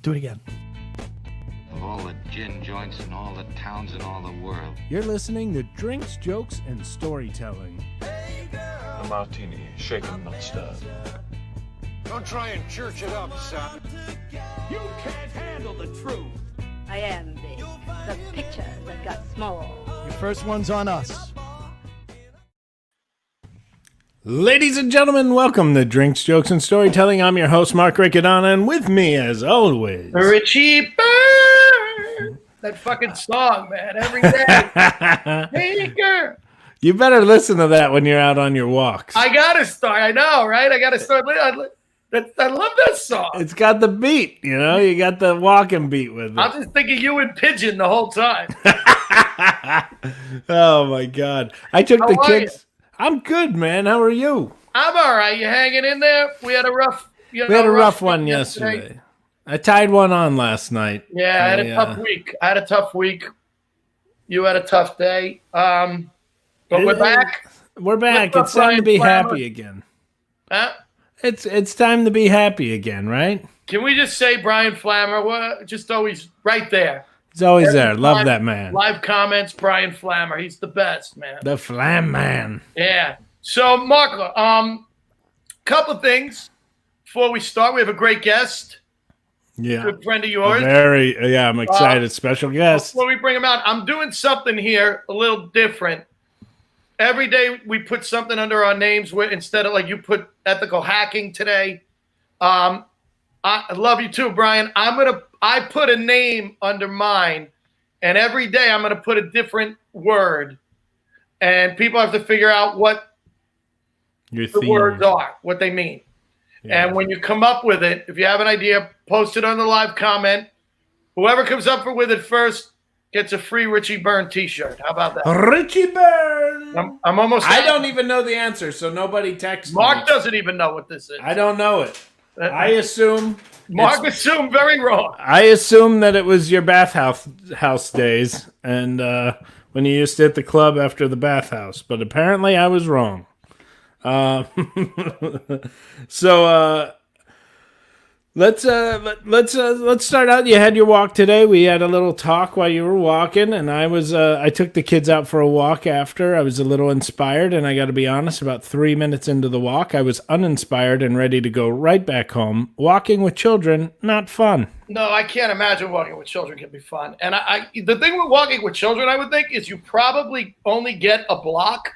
Do it again. Of all the gin joints in all the towns in all the world. You're listening to Drinks, Jokes, and Storytelling. A martini, shaken, not stirred. Don't try and church it up, son. You can't handle the truth. I am the picture that got small. Your first one's on us. Ladies and gentlemen, welcome to Drinks, Jokes, and Storytelling. I'm your host, Mark Riccadonna, and with me, as always, Richie Burn! That fucking song, man, every day. Hey, girl. You better listen to that when you're out on your walks. I gotta start, I know, right? I gotta start. I love that song. It's got the beat, you know? You got the walking beat with it. I'm just thinking you and Pigeon the whole time. Oh, my God. I took How the are kids. I'm good, man. How are you? I'm all right. You hanging in there? We had a rough one yesterday. I tied one on last night. Yeah, I had a tough week. You had a tough day. But we're back. We're back. What's It's up, time to be Brian happy again. Huh? It's time to be happy again, right? Can we just say Brian Flammer? What? Just always right there. He's always Every there. Love time, that man. Live comments, Brian Flammer. He's the best, man. The Flam Man. Yeah. So, Marco, couple things before we start. We have a great guest, Yeah. good friend of yours. I'm excited. Special guest. Before we bring him out, I'm doing something here a little different. Every day we put something under our names instead of like you put ethical hacking today. I love you too, Brian. I put a name under mine, and every day I'm gonna put a different word, and people have to figure out what Your the theme. words are, what they mean. Yeah. And when you come up with it, if you have an idea, post it on the live comment. Whoever comes up with it first gets a free Richie Byrne t-shirt. How about that? Richie Byrne. I'm almost I don't even know the answer, so nobody text me. Mark doesn't even know what this is. I don't know it. I assume Mark assumed very wrong. I assume that it was your bathhouse days and when you used to hit the club after the bathhouse, but apparently I was wrong. So let's start out. You had your walk today. We had a little talk while you were walking, and I took the kids out for a walk after. I was a little inspired, and I got to be honest, about 3 minutes into the walk, I was uninspired and ready to go right back home. Walking with children, not fun. No, I can't imagine walking with children can be fun. And the thing with walking with children, I would think, is you probably only get a block,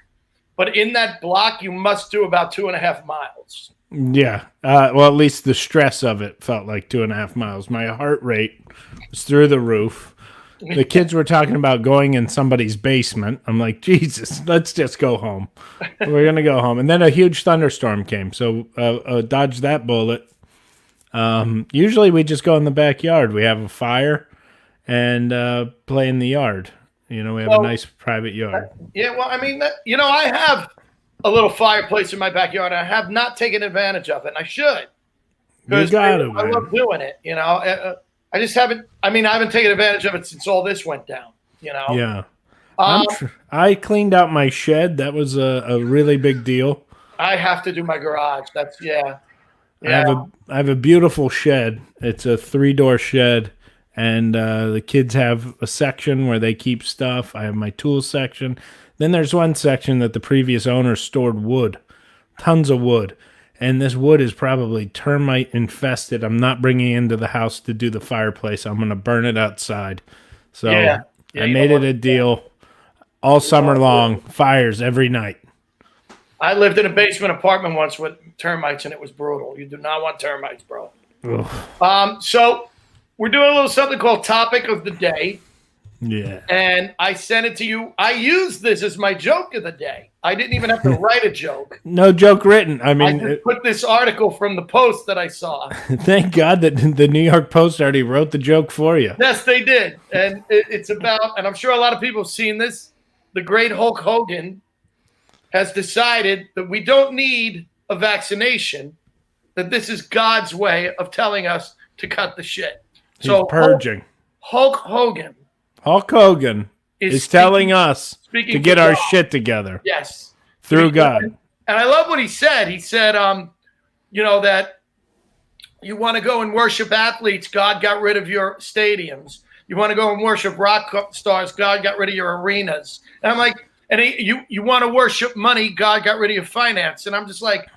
but in that block, you must do about 2.5 miles. Yeah. Well, at least the stress of it felt like 2.5 miles. My heart rate was through the roof. The kids were talking about going in somebody's basement. I'm like, Jesus, let's just go home. We're going to go home. And then a huge thunderstorm came. So dodged that bullet. Usually we just go in the backyard. We have a fire and play in the yard. You know, we have a nice private yard. Yeah, well, I mean, I have a little fireplace in my backyard. I have not taken advantage of it, and I should. You got it, I love doing it, you know. I just haven't. I mean, I haven't taken advantage of it since all this went down, you know. Yeah. I cleaned out my shed. That was a really big deal. I have to do my garage. That's yeah. I have a beautiful shed. It's a 3-door shed, and the kids have a section where they keep stuff. I have my tools section. Then there's one section that the previous owner stored wood, tons of wood. And this wood is probably termite infested. I'm not bringing it into the house to do the fireplace. I'm going to burn it outside. So I made it a deal all summer long, fires every night. I lived in a basement apartment once with termites, and it was brutal. You do not want termites, bro. So we're doing a little something called Topic of the Day. Yeah. And I sent it to you. I used this as my joke of the day. I didn't even have to write a joke. No joke written. I mean, I just put this article from the Post that I saw. Thank God that the New York Post already wrote the joke for you. Yes, they did. And it's about, and I'm sure a lot of people have seen this, the great Hulk Hogan has decided that we don't need a vaccination, that this is God's way of telling us to cut the shit. He's purging. Hulk Hogan is telling us to get our shit together. Yes. Through God. And I love what he said. He said, that You want to go and worship athletes, God got rid of your stadiums. You want to go and worship rock stars, God got rid of your arenas. And I'm like, you want to worship money, God got rid of your finance. And I'm just like,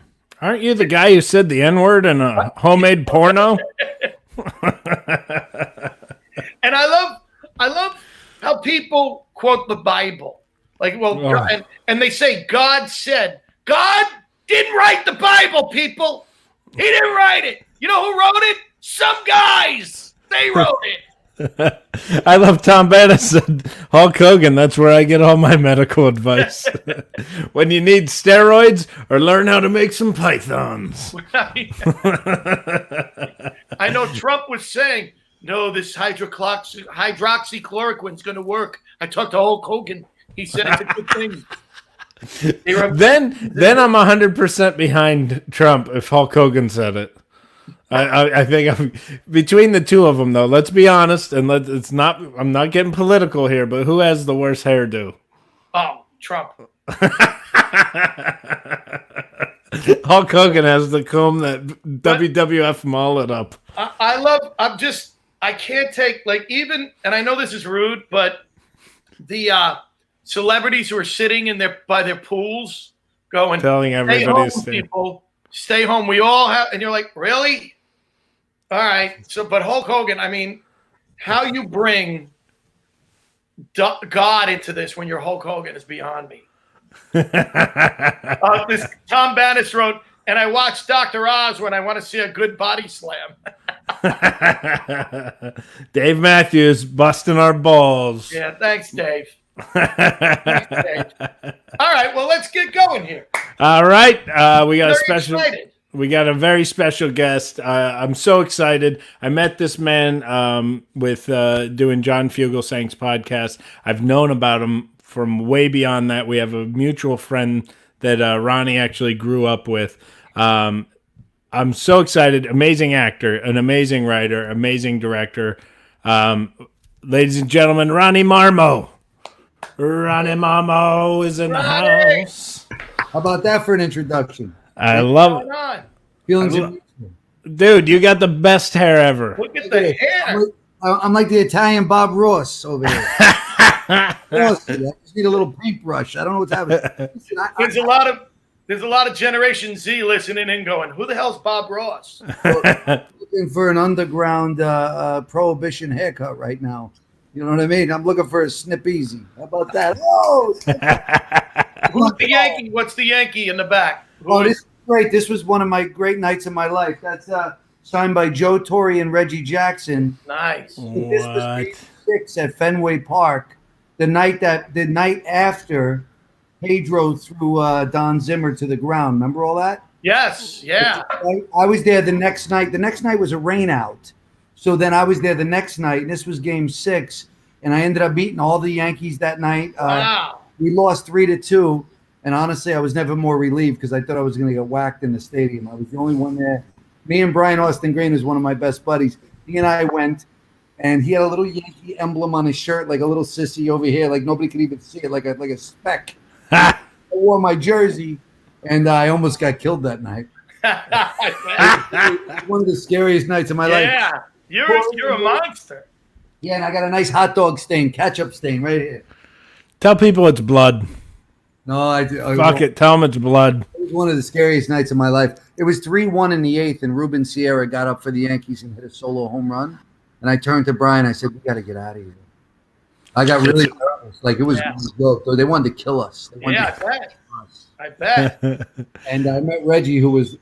aren't you the guy who said the N-word in a homemade porno? and I love how people quote the Bible. Like, well, God, and they say God said. God didn't write the Bible, people. He didn't write it. You know who wrote it? Some guys. They wrote it. I love Tom Bannis said Hulk Hogan. That's where I get all my medical advice. When you need steroids or learn how to make some pythons. I know Trump was saying, no, this hydroxychloroquine is going to work. I talked to Hulk Hogan. He said it's a good thing. Then I'm 100% behind Trump if Hulk Hogan said it. I think I'm between the two of them though. Let's be honest, and I'm not getting political here, but who has the worst hairdo? Oh, Trump. Hulk Hogan has the comb that WWF mullet up. I can't take, like, even, and I know this is rude, but the celebrities who are sitting by their pools going, telling everybody to stay home, people, stay home. We all have, and you're like, really? All right. So, but Hulk Hogan, I mean, how you bring God into this when you're Hulk Hogan is beyond me. This Tom Bannis wrote, and I watch Dr. Oz when I want to see a good body slam. Dave Matthews busting our balls. Yeah, thanks, Dave. Thanks, Dave. All right, well, let's get going here. All right, we got Excited. We got a very special guest. I'm so excited. I met this man with doing John Fugelsang's podcast. I've known about him from way beyond that. We have a mutual friend that Ronnie actually grew up with. I'm so excited. Amazing actor, an amazing writer, amazing director. Ladies and gentlemen, Ronnie Marmo. Ronnie Marmo is in the house. How about that for an introduction? I love it. Feelings Dude, you got the best hair ever. Look at the hair. I'm like the Italian Bob Ross over here. I just need a little paintbrush. I don't know what's happening. Listen, There's a lot of Generation Z listening and going, who the hell's Bob Ross? Looking for an underground prohibition haircut right now. You know what I mean? I'm looking for a snip easy. How about that? Oh, Who's the Yankee? What's the Yankee in the back? This is great. This was one of my great nights of my life. That's signed by Joe Torre and Reggie Jackson. Nice. This was Game 6 at Fenway Park. The night after Pedro threw Don Zimmer to the ground. Remember all that? Yes. Yeah. I was there the next night. The next night was a rain out. So then I was there the next night, and this was Game 6, and I ended up beating all the Yankees that night. Wow. We lost 3-2, and honestly, I was never more relieved because I thought I was going to get whacked in the stadium. I was the only one there. Me and Brian Austin Green, who's one of my best buddies, he and I went, and he had a little Yankee emblem on his shirt, like a little sissy over here, like nobody could even see it, like a speck. I wore my jersey, and I almost got killed that night. One of the scariest nights of my life. Yeah. You're a monster. Yeah, and I got a nice hot dog stain, ketchup stain right here. Tell people it's blood. No, I Fuck it. Tell them it's blood. It was one of the scariest nights of my life. It was 3-1 in the 8th, and Ruben Sierra got up for the Yankees and hit a solo home run. And I turned to Brian. I said, "We got to get out of here." I got really nervous. Like, it was they wanted to kill us. I bet. And I met Reggie, who was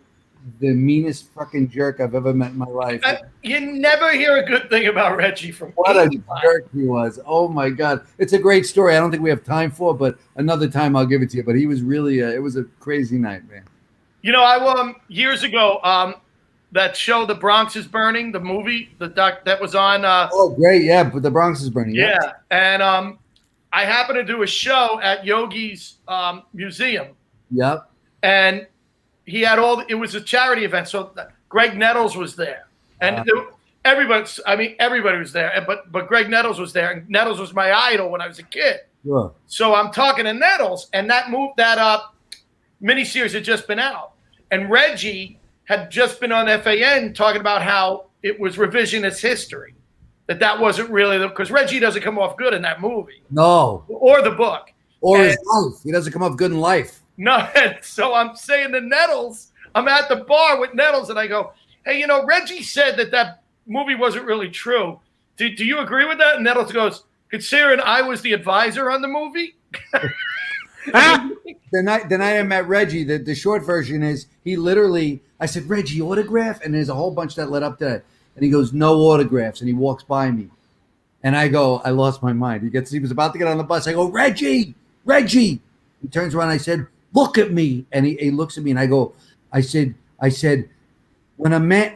the meanest fucking jerk I've ever met in my life. You never hear a good thing about Reggie from what a jerk he was. Oh my God. It's a great story. I don't think we have time for it, but another time I'll give it to you. But he was really it was a crazy night, man. You know, I years ago, that show The Bronx is Burning, the movie, that was on oh great, yeah, but The Bronx is Burning. Yeah. And I happened to do a show at Yogi's museum. Yep. And he had it was a charity event. So Greg Nettles was there. And everybody was there. But Greg Nettles was there. And Nettles was my idol when I was a kid. Sure. So I'm talking to Nettles, and that miniseries had just been out. And Reggie had just been on FAN talking about how it was revisionist history, that wasn't really because Reggie doesn't come off good in that movie. No. Or the book. Or his life. He doesn't come off good in life. No, so I'm saying to Nettles, I'm at the bar with Nettles, and I go, hey, Reggie said that movie wasn't really true. Do you agree with that? And Nettles goes, considering I was the advisor on the movie? The night I met Reggie, the short version is he literally, I said, Reggie, autograph? And there's a whole bunch that led up to that. And he goes, no autographs. And he walks by me. And I go, I lost my mind. He was about to get on the bus. I go, Reggie. He turns around. I said, look at me. And he looks at me and I said, when a man,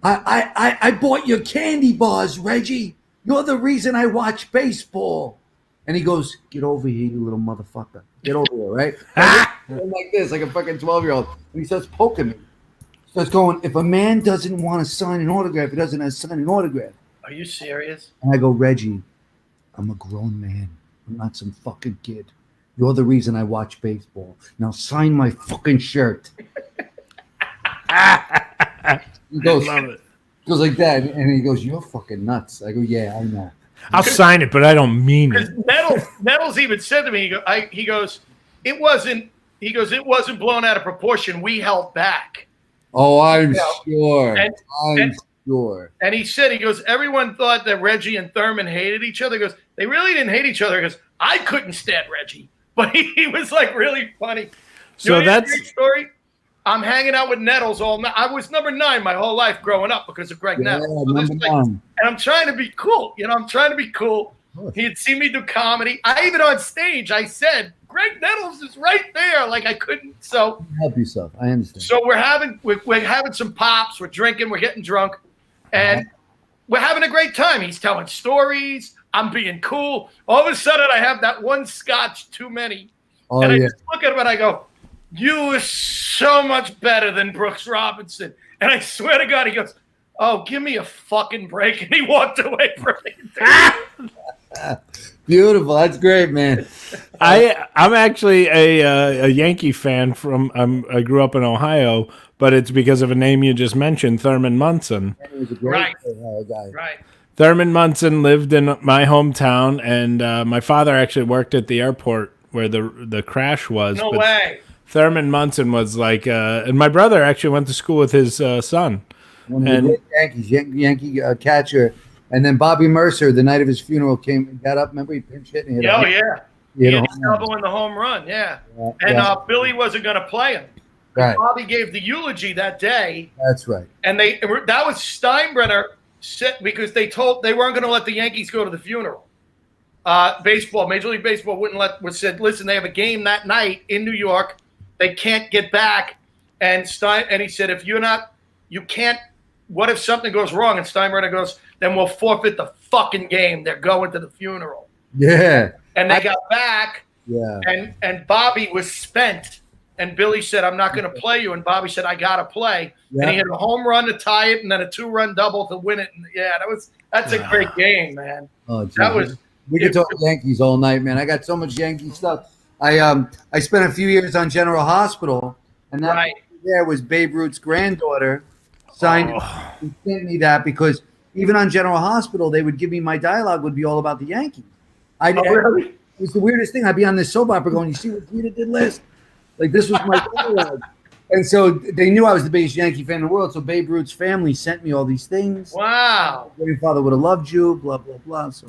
I bought your candy bars, Reggie. You're the reason I watch baseball. And he goes, get over here, you little motherfucker. Get over here, right? I'm like this, like a fucking 12-year-old. And he starts poking me. He starts going, if a man doesn't want to sign an autograph, he doesn't have to sign an autograph. Are you serious? And I go, Reggie, I'm a grown man. I'm not some fucking kid. You're the reason I watch baseball. Now sign my fucking shirt. He goes, Love it. Goes like that. And he goes, you're fucking nuts. I go, yeah, I know. I'll sign it, but I don't mean it. Nettles even said to me, he goes, it wasn't blown out of proportion. We held back. Oh, I'm sure. And sure. And he goes, everyone thought that Reggie and Thurman hated each other. He goes, they really didn't hate each other. He goes, I couldn't stand Reggie. But he was like really funny. So that's a great story. I'm hanging out with Nettles all night. I was number 9 my whole life growing up because of Greg Nettles. So and I'm trying to be cool. I'm trying to be cool. He'd seen me do comedy. I even on stage, I said, Greg Nettles is right there. Like I couldn't. So help yourself. I understand. So we're having some pops. We're drinking. We're getting drunk. And we're having a great time. He's telling stories. I'm being cool. All of a sudden, I have that one scotch too many. Oh, and I just look at him and I go, you are so much better than Brooks Robinson. And I swear to God, he goes, oh, give me a fucking break. And he walked away from me. Beautiful. That's great, man. I'm actually a Yankee fan I grew up in Ohio, but it's because of a name you just mentioned, Thurman Munson. He was a great guy. Right. Thurman Munson lived in my hometown, and my father actually worked at the airport where the crash was. No way. Thurman Munson was like, and my brother actually went to school with his son. One of the Yankees, Yankee catcher. And then Bobby Mercer, the night of his funeral, came and got up. Remember, he pinch hit and hit Oh, yeah. He had a home double in the home run, yeah. Yeah, and yeah. Billy wasn't going to play him. Right. Bobby gave the eulogy that day. That's right. And that was Steinbrenner set because they weren't going to let the Yankees go to the funeral. Major League Baseball said, listen, they have a game that night in New York. They can't get back. And he said, you can't. What if something goes wrong? And Steinbrenner goes, then we'll forfeit the fucking game. They're going to the funeral. Yeah. And they got back. Yeah. And Bobby was spent. And Billy said, I'm not going to play you. And Bobby said, I got to play. Yeah. And he had a home run to tie it and then a 2-run double to win it. And that's a great game, man. Oh, geez. We could talk Yankees all night, man. I got so much Yankee stuff. I spent a few years on General Hospital, and that there was Babe Ruth's granddaughter signed and sent me that because even on General Hospital, they would give me my dialogue would be all about the Yankees. Really? It was the weirdest thing. I'd be on this soap opera going, you see what Rita did last? Like this was my dialogue. And so they knew I was the biggest Yankee fan in the world. So Babe Ruth's family sent me all these things. Wow. Your grandfather would have loved you, blah, blah, blah. So.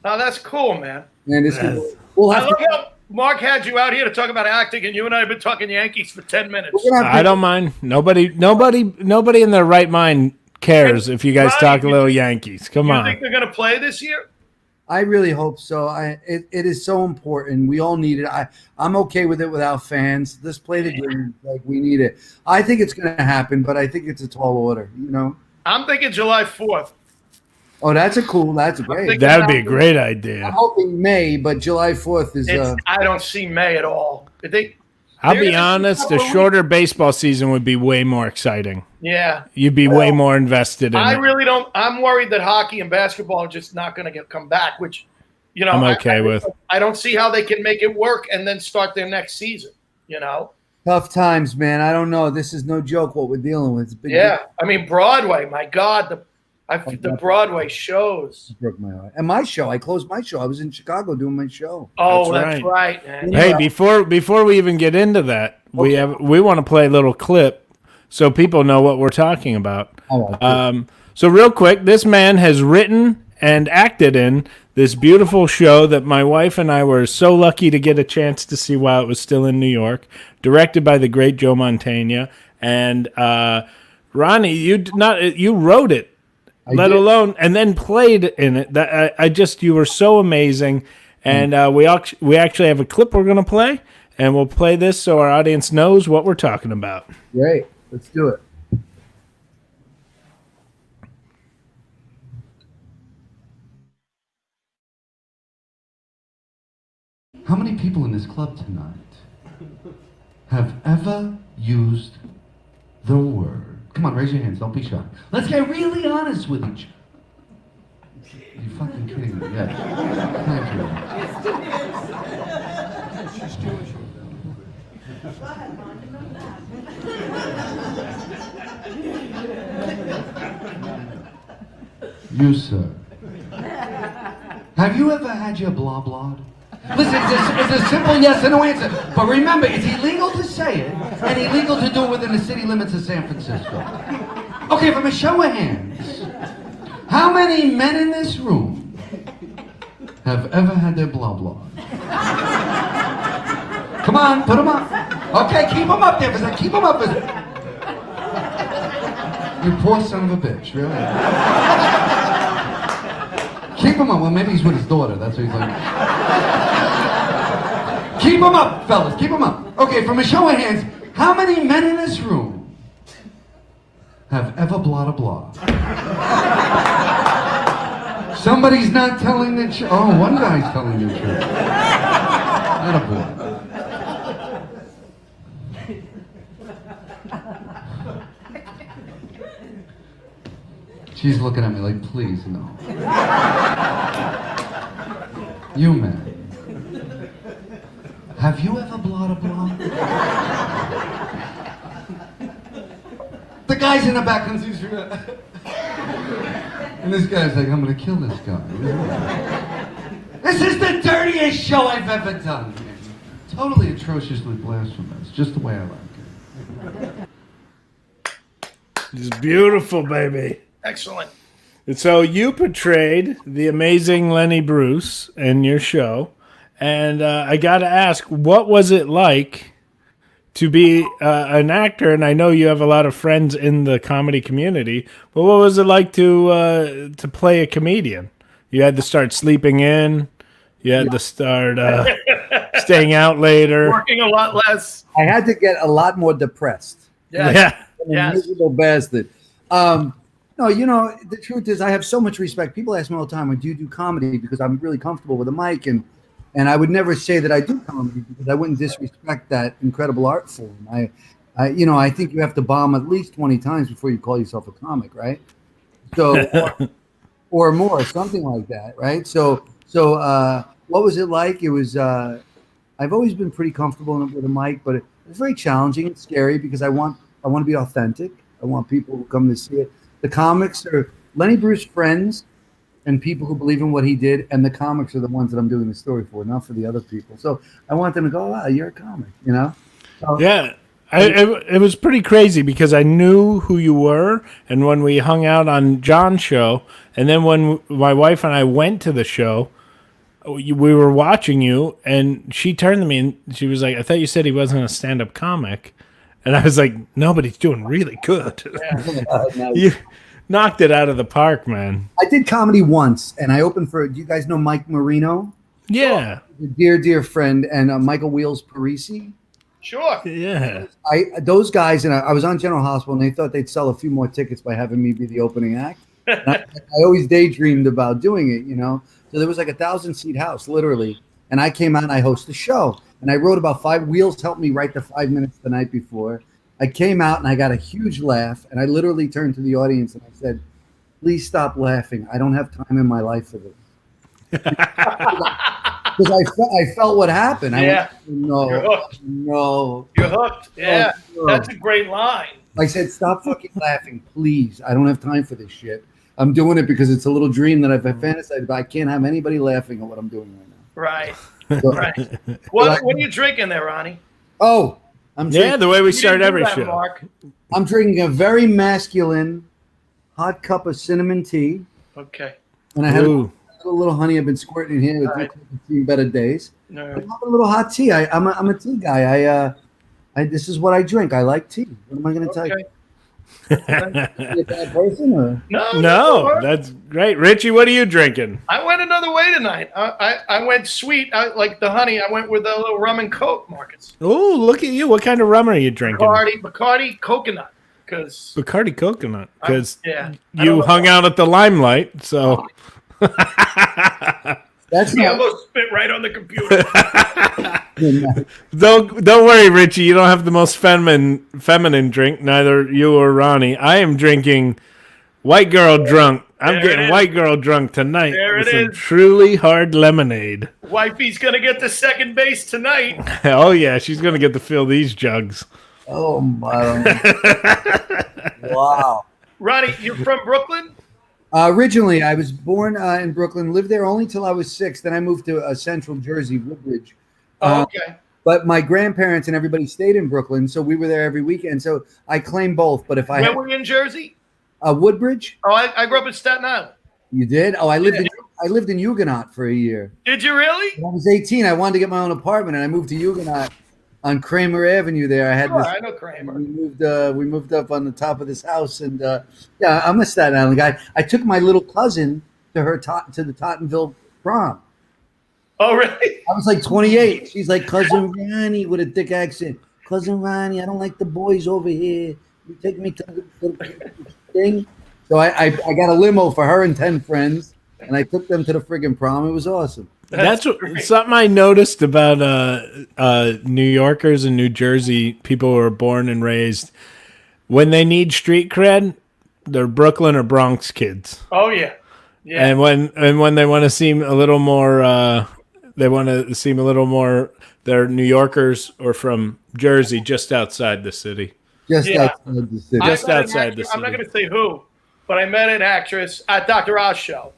Oh, that's cool, man. Man, I love how Mark had you out here to talk about acting, and you and I have been talking Yankees for 10 minutes. I don't mind. Nobody in their right mind cares if you guys talk a little Yankees. Come on. You think they're going to play this year? I really hope so. It is so important. We all need it. I'm okay with it without fans. Let's play the game like we need it. I think it's going to happen, but I think it's a tall order. I'm thinking July 4th. Oh, that's great. That would be a great idea. I'm hoping May, but July 4th is. I don't see May at all. I'll be honest, a shorter baseball season would be way more exciting. Yeah. You'd be way more invested in it. I really don't. I'm worried that hockey and basketball are just not going to come back, which, I'm okay with. I don't see how they can make it work and then start their next season, Tough times, man. I don't know. This is no joke what we're dealing with. It's a big Yeah, I mean Broadway. My God, the Broadway shows. broke my heart. And my show, I closed my show. I was in Chicago doing my show. Oh, That's that's right. right, man. Hey, before we even get into that, we want to play a little clip so people know what we're talking about. So real quick, this man has written and acted in this beautiful show that my wife and I were so lucky to get a chance to see while it was still in New York, directed by the great Joe Mantegna. And Ronnie, you wrote it, let alone, and then played in it. That you were so amazing. And we actually have a clip we're going to play, and we'll play this so our audience knows what we're talking about. Great. Let's do it. How many people in this club tonight have ever used the word? Come on, raise your hands. Don't be shy. Let's get really honest with each other. You fucking kidding me? Yes. Thank you. You, sir. Have you ever had your blah blah? Listen, it's a simple yes or no answer. But remember, it's illegal to say it and illegal to do it within the city limits of San Francisco. Okay, from a show of hands, how many men in this room have ever had their blah blah? Come on, put them up. Okay, keep them up there for a second. Keep them up for a second. You poor son of a bitch, really? Keep him up. Well, maybe he's with his daughter. That's what he's like. Keep him up, fellas. Keep him up. Okay, from a show of hands, how many men in this room have ever blah blah? Somebody's not telling the truth. Oh, one guy's telling the truth. Attaboy. She's looking at me like, please, no. You, man. Have you ever blah blah? The guy's in the back comes and this guy's like, I'm gonna kill this guy. This is the dirtiest show I've ever done. Totally atrociously blasphemous, just the way I like it. It's beautiful, baby. Excellent. And so you portrayed the amazing Lenny Bruce in your show. And I got to ask, what was it like to be an actor? And I know you have a lot of friends in the comedy community, but what was it like to play a comedian? You had to start sleeping in. You had to start staying out later. Working a lot less. I had to get a lot more depressed. Yeah. I'm a miserable bastard. No, you know, the truth is I have so much respect. People ask me all the time, do you do comedy? Because I'm really comfortable with a mic, and I would never say that I do comedy because I wouldn't disrespect that incredible art form. I think you have to bomb at least 20 times before you call yourself a comic, right? So, or more, something like that, right? So, what was it like? It was. I've always been pretty comfortable with a mic, but it's very challenging. It's scary because I want to be authentic. I want people who come to see it. The comics are Lenny Bruce friends and people who believe in what he did, and the comics are the ones that I'm doing the story for, not for the other people. So I want them to go, wow, you're a comic, you know? So, yeah. It was pretty crazy because I knew who you were, and when we hung out on John's show, and then when my wife and I went to the show, we were watching you, and she turned to me and she was like, I thought you said he wasn't a stand-up comic. And I was like, no, but he's doing really good. Yeah. You knocked it out of the park, man. I did comedy once, and I opened for, do you guys know Mike Marino? Yeah. A dear friend, and Michael Wheels Parisi. Sure. Yeah. Those guys, and I was on General Hospital, and they thought they'd sell a few more tickets by having me be the opening act. I always daydreamed about doing it, you know. So there was like 1,000-seat house, literally. And I came out and I hosted the show. And I wrote about 5 Wheels helped me write the 5 minutes the night before. I came out and I got a huge laugh. And I literally turned to the audience and I said, please stop laughing. I don't have time in my life for this. because I felt what happened. Yeah. I went, no, You're hooked. no. You're hooked. Yeah. no. That's a great line. I said, stop fucking laughing, please. I don't have time for this shit. I'm doing it because it's a little dream that I've fantasized about. I can't have anybody laughing at what I'm doing right now. Right. So- Right. What are you drinking there, Ronnie? Oh, I'm Yeah, drinking, the way we You start didn't do every that, show. Mark. I'm drinking a very masculine hot cup of cinnamon tea. Okay. And I had a Ooh. little honey I've been squirting in here with All right. better days. No. I'm having a little hot tea. I'm a tea guy. This is what I drink. I like tea. What am I going to tell you? Okay. Are you a bad person or? No, that's great. Richie, what are you drinking? I went another way tonight. I went sweet. Like the honey, I went with a little rum and coke, Marcus. Oh, look at you. What kind of rum are you drinking? Bacardi coconut. Because Bacardi coconut. Because yeah, I don't you know. hung out at the Limelight, so. That's I not. almost spit right on the computer. Don't worry, Richie. You don't have the most feminine drink. Neither you or Ronnie. I am drinking white girl drunk. I'm There it getting is. white girl drunk tonight. There with it some is. truly hard lemonade. Wifey's gonna get the second base tonight. Oh yeah, she's gonna get to fill these jugs. Oh my! Wow. Ronnie, you're from Brooklyn? Originally, I was born in Brooklyn, lived there only till I was 6. Then I moved to Central Jersey, Woodbridge. Oh, okay. But my grandparents and everybody stayed in Brooklyn, so we were there every weekend. So I claim both. But if I Where had were you in Jersey? Woodbridge, Oh, I grew up in Staten Island. you did? Oh, I lived in Huguenot for a year. Did you really? When I was 18, I wanted to get my own apartment, and I moved to Huguenot on Kramer Avenue. There, I had Sure, this. I know Kramer. We moved up on the top of this house, and yeah, I'm a Staten Island guy. I took my little cousin to to the Tottenville prom. Oh, really? I was like 28. She's like, cousin Ronnie with a thick accent. Cousin Ronnie, I don't like the boys over here. You take me to the thing. So I got a limo for her and 10 friends, and I took them to the friggin' prom. It was awesome. That's something I noticed about New Yorkers and New Jersey people who are born and raised. When they need street cred, they're Brooklyn or Bronx kids. Oh, yeah. Yeah. And when they want to seem a little more, they're New Yorkers or from Jersey, just outside the city. Just Yeah. outside the city. Just I met an outside the actress- I'm not city. going to say who, but I met an actress at Dr. Oz show.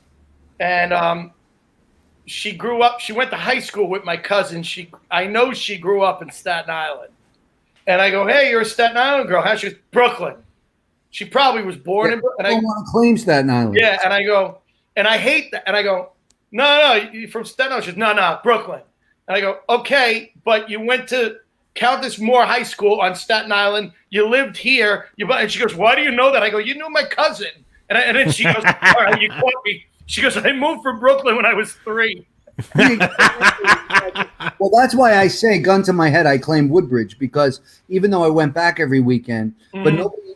And she grew up, she went to high school with my cousin. I know she grew up in Staten Island. And I go, hey, you're a Staten Island girl. How? She goes, Brooklyn. She probably was born in Brooklyn. I don't want to claim Staten Island. Yeah, and I go, and I hate that. And I go, no, you're from Staten Island. She goes, no, Brooklyn. And I go, okay, but you went to Countess Moore High School on Staten Island. You lived here. And she goes, why do you know that? I go, you knew my cousin. And then she goes, all right, you caught me. She goes, I moved from Brooklyn when I was 3. Well, that's why I say, gun to my head, I claim Woodbridge, because even though I went back every weekend, but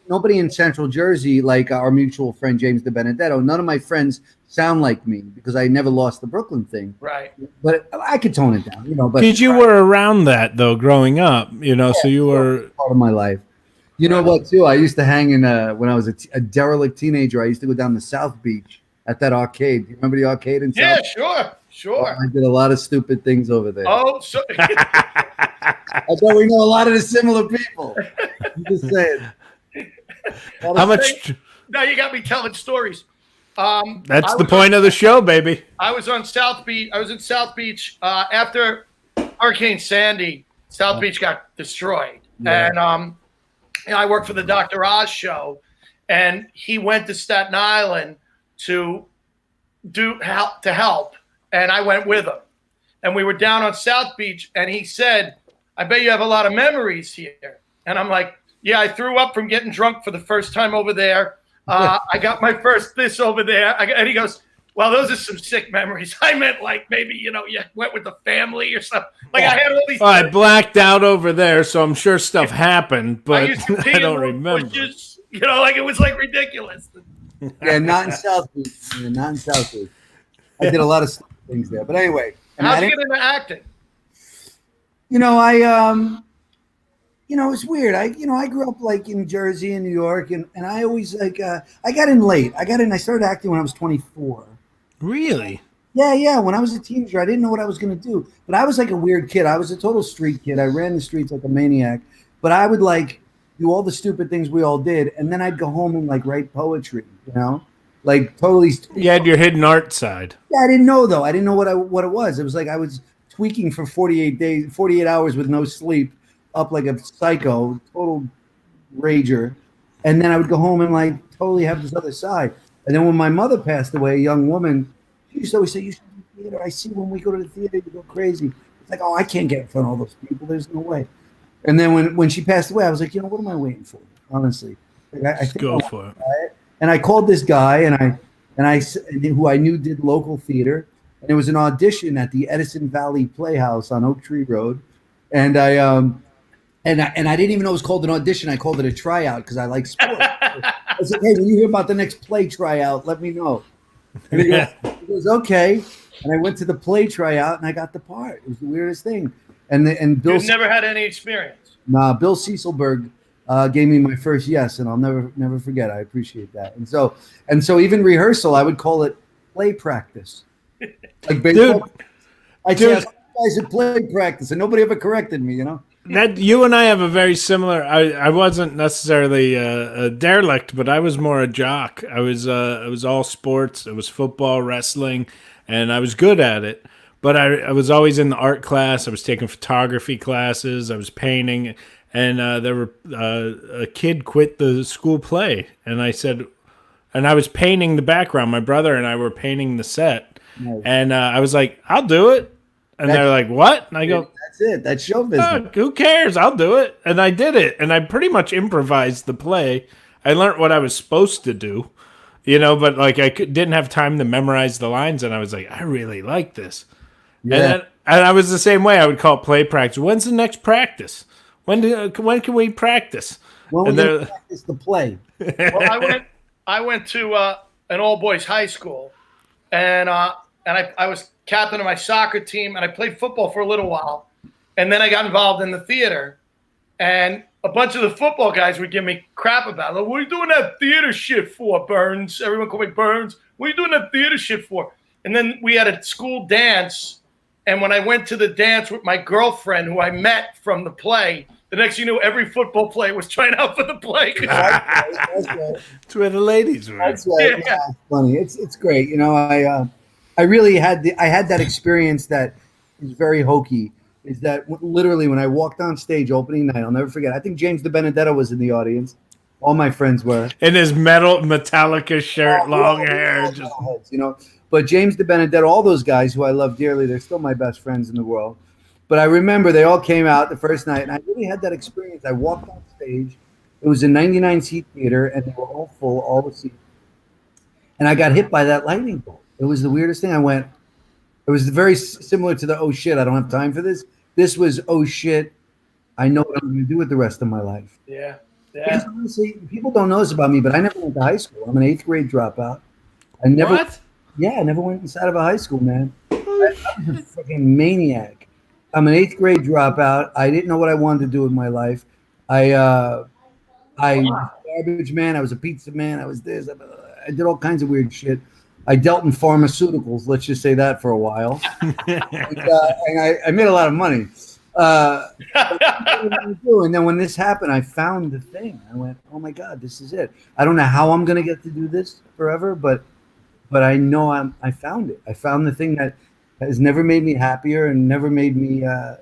nobody in Central Jersey, like our mutual friend James DeBenedetto, none of my friends sound like me because I never lost the Brooklyn thing. Right. But I could tone it down, But Because you were around that though, growing up, so you were. part of my life. You know what? Too, I used to hang in when I was a derelict teenager. I used to go down to South Beach at that arcade. Do you remember the arcade in Yeah, South? sure. I did a lot of stupid things over there. Oh, so I bet we know a lot of the similar people. I'm just saying. How much? now you got me telling stories. That's the point of the show, baby. I was on South Beach. I was in South Beach after Hurricane Sandy. South Beach got destroyed, and I worked for the Dr. Oz show, and he went to Staten Island to help, and I went with him, and we were down on South Beach, and he said, "I bet you have a lot of memories here," and I'm like, "Yeah, I threw up from getting drunk for the first time over there. I got my first this over there," and he goes, well, those are some sick memories. I meant like maybe, you went with the family or something. Like I had all these. Well, I blacked out over there, so I'm sure stuff happened, but used to pee I in don't little remember. bushes, like it was like ridiculous. Yeah, not in South Beach. Not in South Beach. I did a lot of things there. But anyway. How'd you get into acting? It's weird. I grew up like in Jersey and New York, and I always I got in late. I started acting when I was 24. Really? Yeah. When I was a teenager, I didn't know what I was going to do, but I was like a weird kid. I was a total street kid. I ran the streets like a maniac, but I would like do all the stupid things we all did, and then I'd go home and like write poetry, like totally. You had your hidden art side. Yeah, I didn't know though. I didn't know what it was. It was like I was tweaking for 48 hours with no sleep, up like a psycho, total rager, and then I would go home and like totally have this other side. And then when my mother passed away, a young woman, she used to always say, "You should do theater. I see when we go to the theater, you go crazy." It's like, oh, I can't get in front of all those people. There's no way. And then when she passed away, I was like, what am I waiting for? Honestly, like, I think Go for it. And I called this guy, who I knew did local theater, and there was an audition at the Edison Valley Playhouse on Oak Tree Road, and I didn't even know it was called an audition. I called it a tryout because I like sports. I said, "Hey, when you hear about the next play tryout, let me know." And he goes, "Okay." And I went to the play tryout and I got the part. It was the weirdest thing. And Bill, You've never had any experience. Bill Cecilberg gave me my first yes, and I'll never forget. I appreciate that. And so even rehearsal, I would call it play practice. Like baseball. I'd say, guys at play practice, and nobody ever corrected me. That you and I have a very similar. I wasn't necessarily a derelict, but I was more a jock. I was all sports. It was football, wrestling, and I was good at it. But I was always in the art class. I was taking photography classes. I was painting, and there were a kid quit the school play, and I said, and I was painting the background. My brother and I were painting the set, and I was like, "I'll do it," and they're like, "What?" And I go, "That's it. That's show business. Who cares? I'll do it," and I did it, and I pretty much improvised the play. I learned what I was supposed to do, but like didn't have time to memorize the lines, and I was like, I really like this. Yeah. And I was the same way. I would call it play practice. When's the next practice? When can we practice? When we practice the play. Well, I went to an all boys high school, and I was captain of my soccer team, and I played football for a little while, and then I got involved in the theater, and a bunch of the football guys would give me crap about it. Like, what are you doing that theater shit for, Burns? Everyone called me Burns. What are you doing that theater shit for? And then we had a school dance. And when I went to the dance with my girlfriend, who I met from the play, the next thing you know, every football player was trying out for the play. That's where the ladies were. That's right. Yeah. It's funny. It's great. I really had that experience that is very hokey. Is that literally when I walked on stage opening night? I'll never forget. I think James DeBenedetto was in the audience. All my friends were in his Metallica shirt, long hair, just But James DeBenedetto, all those guys who I love dearly, they're still my best friends in the world. But I remember they all came out the first night, and I really had that experience. I walked on stage. It was a 99-seat theater, and they were all full, all the seats. And I got hit by that lightning bolt. It was the weirdest thing. It was very similar to the, oh, shit, I don't have time for this. This was, oh, shit, I know what I'm going to do with the rest of my life. Yeah. Because honestly, people don't know this about me, but I never went to high school. I'm an 8th grade dropout. I never went inside of a high school, man. I was a fucking maniac. I'm an 8th grade dropout. I didn't know what I wanted to do with my life. I was a garbage man. I was a pizza man. I was this. I did all kinds of weird shit. I dealt in pharmaceuticals. Let's just say that for a while. and I made a lot of money. And then when this happened, I found the thing. I went, oh my God, this is it. I don't know how I'm going to get to do this forever, but I know I found it. I found the thing that has never made me happier and never made me, I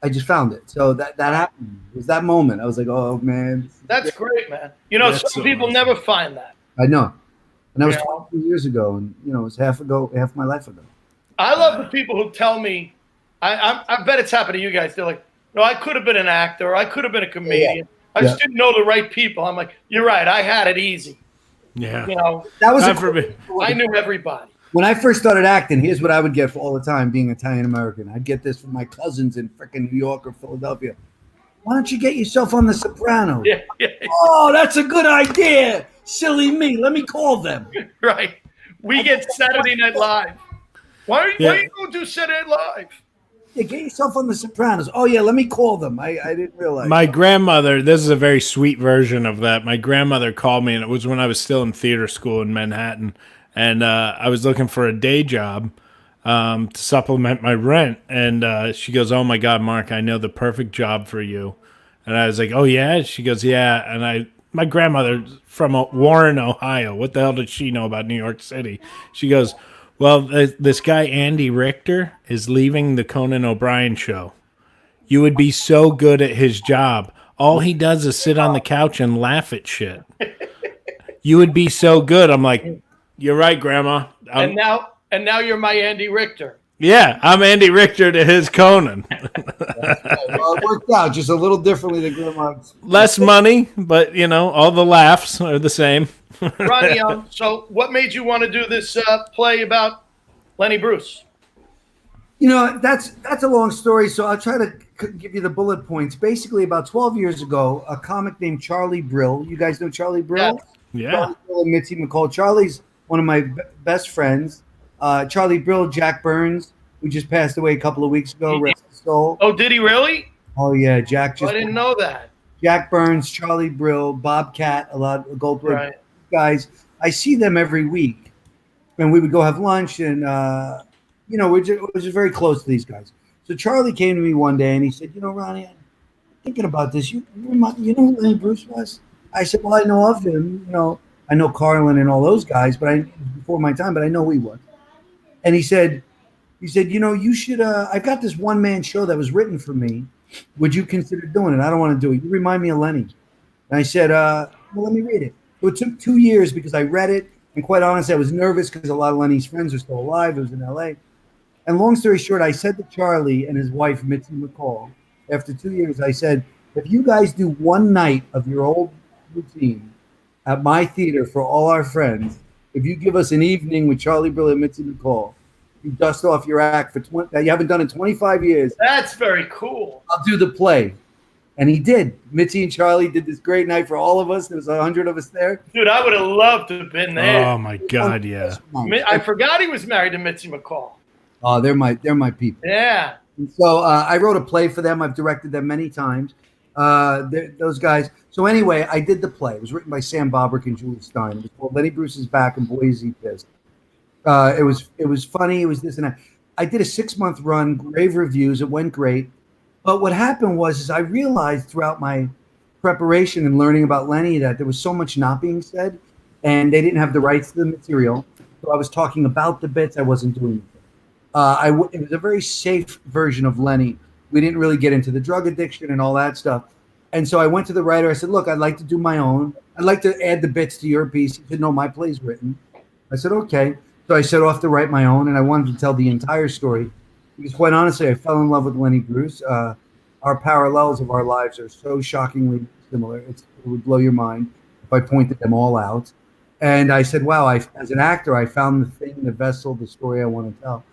just found it. So that happened. It was that moment. I was like, oh man. That's great, man. Some people never find that. I know. And that was 22 years ago. And, it was half my life ago. I love the people who tell me, I bet it's happened to you guys. They're like, no, I could have been an actor. Or I could have been a comedian. Yeah. I just didn't know the right people. I'm like, you're right. I had it easy. Yeah. That was I knew everybody. When I first started acting, here's what I would get for all the time being Italian American. I'd get this from my cousins in freaking New York or Philadelphia. Why don't you get yourself on The Sopranos? Yeah. Oh, that's a good idea. Silly me. Let me call them. Right. We get Saturday Night Live. Why you don't do Saturday Night Live? Yeah, get yourself on The Sopranos. Oh, yeah, let me call them. I didn't realize. My grandmother, this is a very sweet version of that. My grandmother called me, and it was when I was still in theater school in Manhattan. and I was looking for a day job to supplement my rent. And she goes, "Oh my God, Mark, I know the perfect job for you." And I was like, "Oh yeah?" She goes, "Yeah." And my grandmother's from Warren, Ohio. What the hell did she know about New York City? She goes, "Well, this guy Andy Richter is leaving the Conan O'Brien show. You would be so good at his job. All he does is sit on the couch and laugh at shit. You would be so good." I'm like, "You're right, Grandma." And now you're my Andy Richter. Yeah, I'm Andy Richter to his Conan. Well, it worked out just a little differently than Grandma's. Less money, but all the laughs are the same. Ronnie, so what made you want to do this play about Lenny Bruce? That's a long story, so I'll try to give you the bullet points. Basically, about 12 years ago, a comic named Charlie Brill. You guys know Charlie Brill? Yeah. Charlie Brill and Mitzi McCall. Charlie's one of my best friends. Charlie Brill, Jack Burns, who just passed away a couple of weeks ago. Rest his soul. Oh, did he really? Oh yeah, Jack I didn't know that. Jack Burns, Charlie Brill, Bobcat, a lot of Goldberg guys. I see them every week, and we would go have lunch, and we're just very close to these guys. So Charlie came to me one day and he said, "Ronnie, I'm thinking about this. You know who Lenny Bruce was?" I said, "Well, I know of him. I know Carlin and all those guys, but before my time, but I know who he was." And he said, "You should. I've got this one-man show that was written for me. Would you consider doing it? I don't want to do it. You remind me of Lenny." And I said, "Well, let me read it." So it took 2 years because I read it, and quite honestly, I was nervous because a lot of Lenny's friends are still alive. It was in L.A. And long story short, I said to Charlie and his wife, Mitzi McCall, after 2 years, I said, "If you guys do one night of your old routine at my theater for all our friends, if you give us an evening with Charlie Brill and Mitzi McCall, you dust off your act that you haven't done in 25 years. That's very cool. I'll do the play." And he did. Mitzi and Charlie did this great night for all of us. There was 100 of us there. Dude, I would have loved to have been there. Oh my God, yeah. I forgot he was married to Mitzi McCall. Oh, they're my people. Yeah. And so I wrote a play for them. I've directed them many times. Those guys. So anyway, I did the play. It was written by Sam Bobrick and Julie Stein. It was called Lenny Bruce is Back and Boy Is He Pissed. It was funny. It was this and that. I did a 6-month run, rave reviews. It went great. But what happened was I realized throughout my preparation and learning about Lenny that there was so much not being said, and they didn't have the rights to the material. So I was talking about the bits. I wasn't doing it. It was a very safe version of Lenny. We didn't really get into the drug addiction and all that stuff. And so I went to the writer. I said, "Look, I'd like to do my own. I'd like to add the bits to your piece." He said, "No, my play's written." I said, "Okay." So I set off to write my own, and I wanted to tell the entire story. Because quite honestly, I fell in love with Lenny Bruce. Our parallels of our lives are so shockingly similar. It would blow your mind if I pointed them all out. And I said, wow, as an actor, I found the thing, the vessel, the story I want to tell.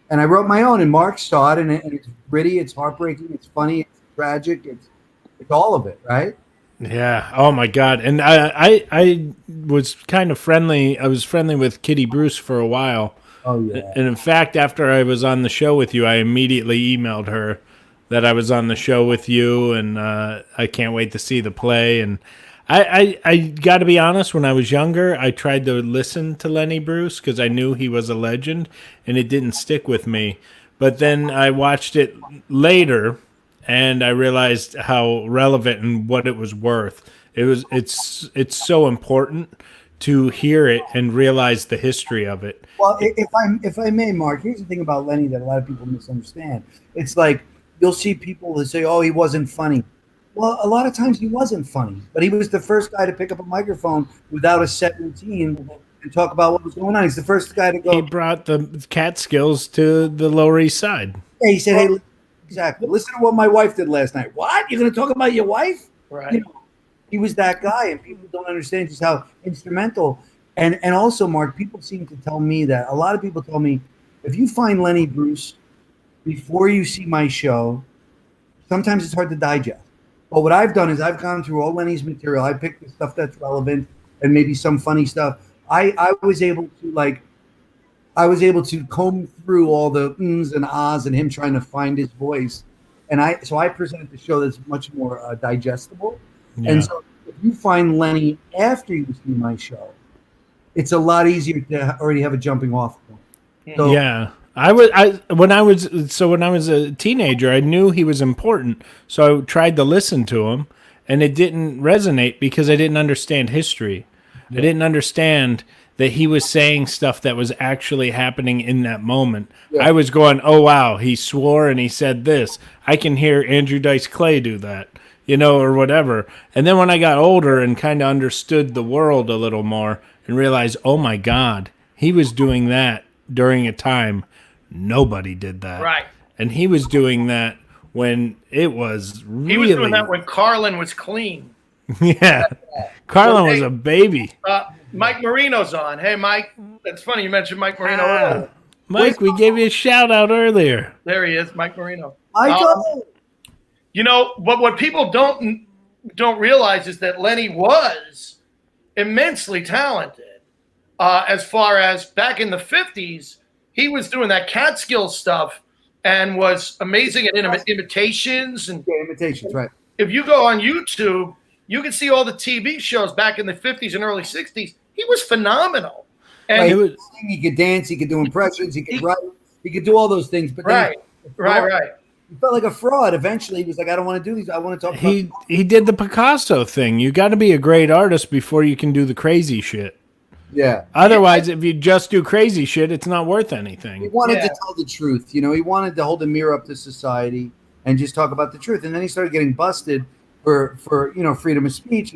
And I wrote my own, and Mark saw it, and it's gritty, it's heartbreaking, it's funny, it's tragic, it's all of it, right? Yeah. Oh my God. And I was kind of friendly. I was friendly with Kitty Bruce for a while. Oh yeah. And in fact, after I was on the show with you, I immediately emailed her that I was on the show with you, and I can't wait to see the play. And I got to be honest, when I was younger, I tried to listen to Lenny Bruce because I knew he was a legend, and it didn't stick with me. But then I watched it later, and I realized how relevant and what it was worth. It's so important to hear it and realize the history of it. Well, if I may, Mark, here's the thing about Lenny that a lot of people misunderstand. It's like you'll see people that say, "Oh, he wasn't funny." Well, a lot of times he wasn't funny, but he was the first guy to pick up a microphone without a set routine and talk about what was going on. He's the first guy to go. He brought the Catskills to the Lower East Side. Yeah, he said, "Hey, exactly. Listen to what my wife did last night." What? You're going to talk about your wife? Right. He was that guy, and people don't understand just how instrumental. And also, Mark, people seem to tell me that a lot of people tell me, if you find Lenny Bruce before you see my show, sometimes it's hard to digest. But what I've done is I've gone through all Lenny's material. I picked the stuff that's relevant and maybe some funny stuff. I was able to comb through all the ums and ahs and him trying to find his voice. And so I present the show that's much more digestible. Yeah. And so if you find Lenny after you see my show, it's a lot easier to already have a jumping off point. So, Yeah. When I was a teenager, I knew he was important, so I tried to listen to him, and it didn't resonate because I didn't understand history. I didn't understand that he was saying stuff that was actually happening in that moment. Yeah. I was going, "Oh wow, he swore and he said this. I can hear Andrew Dice Clay do that." Or whatever. And then when I got older and kind of understood the world a little more and realized, "Oh my God, he was doing that during a time nobody did that." Right. And he was doing that when it was really... He was doing that when Carlin was clean. Yeah. Carlin was a baby. Mike Marino's on. Hey, Mike. That's funny you mentioned Mike Marino earlier. Mike, we gave you a shout out earlier. There he is, Mike Marino. Michael. What people don't realize is that Lenny was immensely talented. As far as back in the 50s, he was doing that Catskill stuff and was amazing at imitations. And imitations, right. If you go on YouTube, you can see all the TV shows back in the 50s and early 60s. He was phenomenal. And Right. He could dance, he could do impressions, he could write, he could do all those things. But right. He felt like a fraud. Eventually, he was like, I don't want to do these. I want to talk about... He did the Picasso thing. You got to be a great artist before you can do the crazy shit. Yeah. Otherwise, if you just do crazy shit, it's not worth anything. He wanted to tell the truth. He wanted to hold a mirror up to society and just talk about the truth. And then he started getting busted for freedom of speech.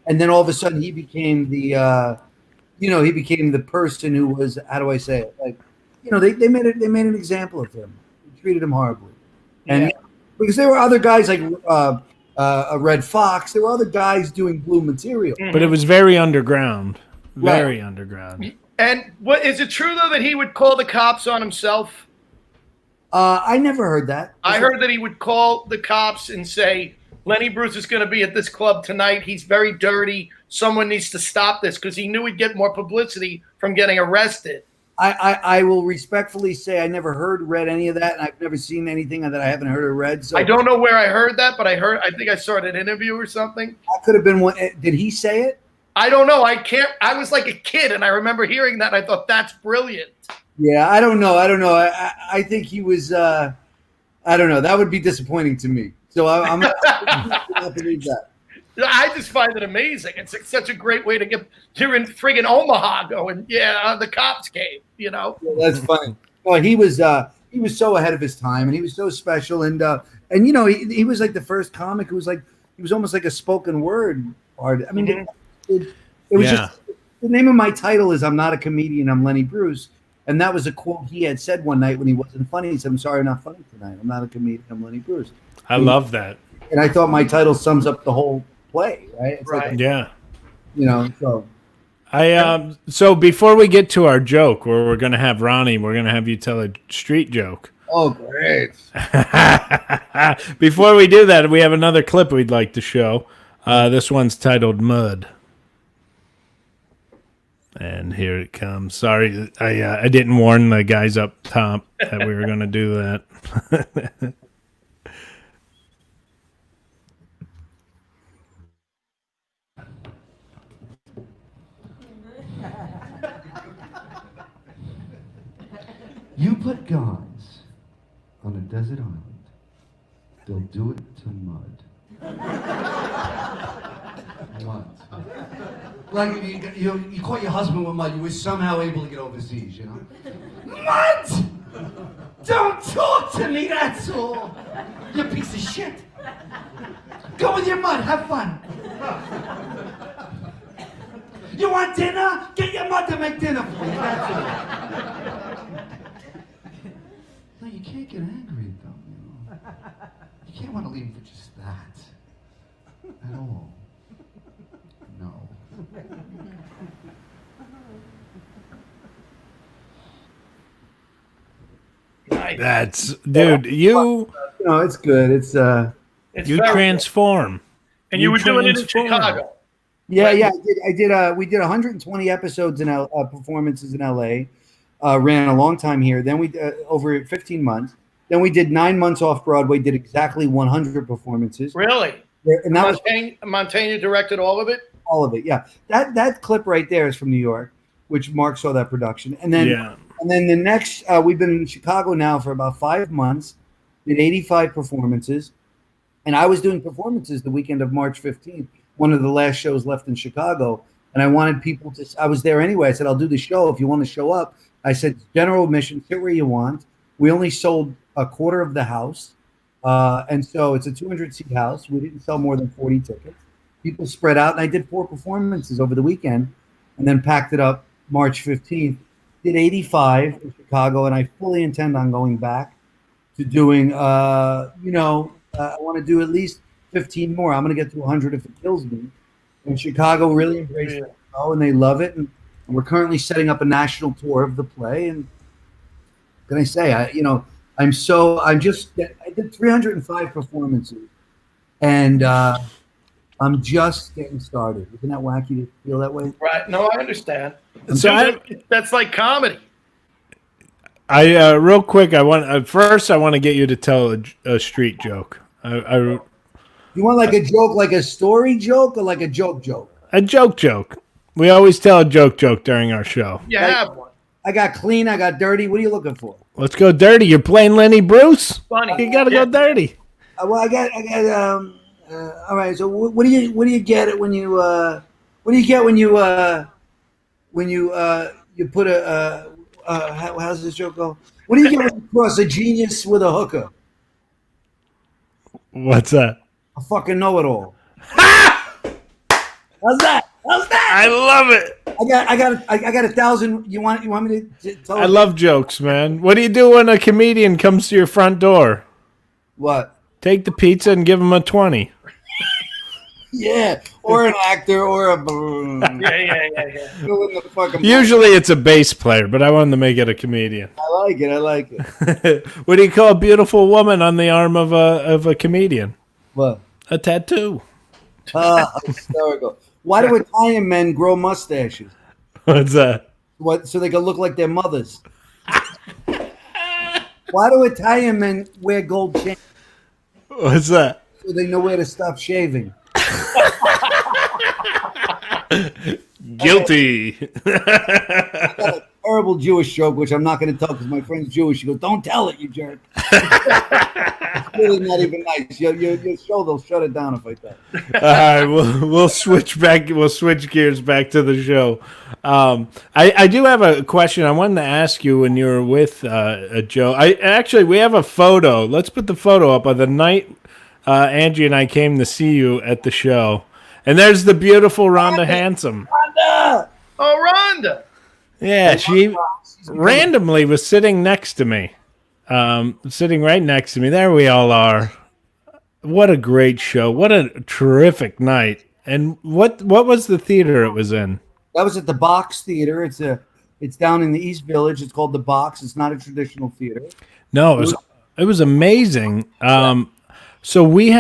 And then all of a sudden he became the person who was, how do I say it? Like, they made an example of him. They treated him horribly. And because there were other guys like a Red Fox, there were other guys doing blue material. But it was very underground. Very underground. And what is it true though that he would call the cops on himself? I never heard that. I heard that he would call the cops and say, Lenny Bruce is going to be at this club tonight. He's very dirty. Someone needs to stop this, because he knew he'd get more publicity from getting arrested. I will respectfully say I never read any of that, and I've never seen anything that I haven't heard or read. So I don't know where I heard that, but I think I saw it in an interview or something. That could have been one. Did he say it? I don't know. I was like a kid, and I remember hearing that, and I thought, that's brilliant. Yeah, I don't know. I think he was. I don't know. That would be disappointing to me. So I'm not believe that. I just find it amazing. It's such a great way to get. You're in friggin' Omaha, going, the cops came. Yeah, that's funny. Well, he was so ahead of his time, and he was so special, and he was like the first comic who was like, he was almost like a spoken word artist. I mean, it was just, the name of my title is "I'm not a comedian, I'm Lenny Bruce." And that was a quote he had said one night when he wasn't funny. He said, "I'm sorry, I'm not funny tonight. I'm not a comedian, I'm Lenny Bruce." I love that. And I thought my title sums up the whole play, right? It's right. So so before we get to our joke, where we're going to have Ronnie, we're going to have you tell a street joke. Oh, great. Before we do that, we have another clip we'd like to show. This one's titled Mud. And here it comes. Sorry, I didn't warn the guys up top that we were going to do that. You put guys on a desert island, they'll do it to mud. What? Like you caught your husband with mud, you were somehow able to get overseas, Mud! Don't talk to me, that's all. You piece of shit. Go with your mud, have fun. You want dinner? Get your mud to make dinner for you, that's all. No, you can't get angry at them, You can't want to leave them for just that. At all. No. That's, dude, you... No, it's good. It's you transform. And you were doing it in Chicago. Yeah. I did. We did 120 episodes in performances in LA. Ran a long time here. Then we over 15 months. Then we did 9 months off Broadway. Did exactly 100 performances. Really? And that Montaigne directed all of it. All of it. Yeah. That clip right there is from New York. which Mark saw that production. And then Yeah. and then the next, we've been in Chicago now for about 5 months, did 85 performances. And I was doing performances the weekend of March 15th, one of the last shows left in Chicago. And I wanted people to, I was there anyway. I said, I'll do the show if you want to show up. I said, general admission, sit where you want. We only sold a quarter of the house. And so it's a 200-seat house. We didn't sell more than 40 tickets. People spread out. And I did 4 performances over the weekend and then packed it up March 15th. Did 85 in Chicago. And I fully intend on going back to doing, I want to do at least 15 more. I'm going to get to 100 if it kills me. And Chicago really embraced it, and they love it. And we're currently setting up a national tour of the play. And what can I say? I did 305 performances, and I'm just getting started. Isn't that wacky to feel that way? Right. No, I understand. So That's like comedy. I real quick, I want to get you to tell a street joke. You want like a joke, like a story joke, or like a joke? A joke. We always tell a joke during our show. You have one. I got clean, I got dirty. What are you looking for? Let's go dirty. You're playing Lenny Bruce. Funny. You got to go dirty. Well, I got. All right. So what do you get when you you put a how's this joke go? What do you get when you cross a genius with a hooker? What's that? A fucking know-it-all. How's that? I love it. I got 1,000. You want me to tell? I love jokes, man. What do you do when a comedian comes to your front door? What? Take the pizza and give him a 20. Yeah, or an actor, or a Yeah. Fill in the fucking Usually it's a bass player, but I wanted to make it a comedian. I like it. What do you call a beautiful woman on the arm of a comedian? What? A tattoo. Hysterical. Why do Italian men grow mustaches? What's that? What? So they can look like their mothers. Why do Italian men wear gold chains? What's that? So they know where to stop shaving. Guilty. I got a terrible Jewish joke, which I'm not going to tell because my friend's Jewish. She goes, "Don't tell it, you jerk." It's really not even nice. Your show, they'll shut it down if I tell it. All right, we'll switch back. We'll switch gears back to the show. I do have a question I wanted to ask you when you were with Joe. We have a photo. Let's put the photo up of the night Angie and I came to see you at the show. And there's the beautiful Rhonda Handsome. Rhonda! Oh, Rhonda. Yeah, she randomly was sitting next to me. Sitting right next to me. There we all are. What a great show. What a terrific night. And what was the theater it was in? That was at the Box Theater. It's down in the East Village. It's called the Box. It's not a traditional theater. No, it was amazing. So we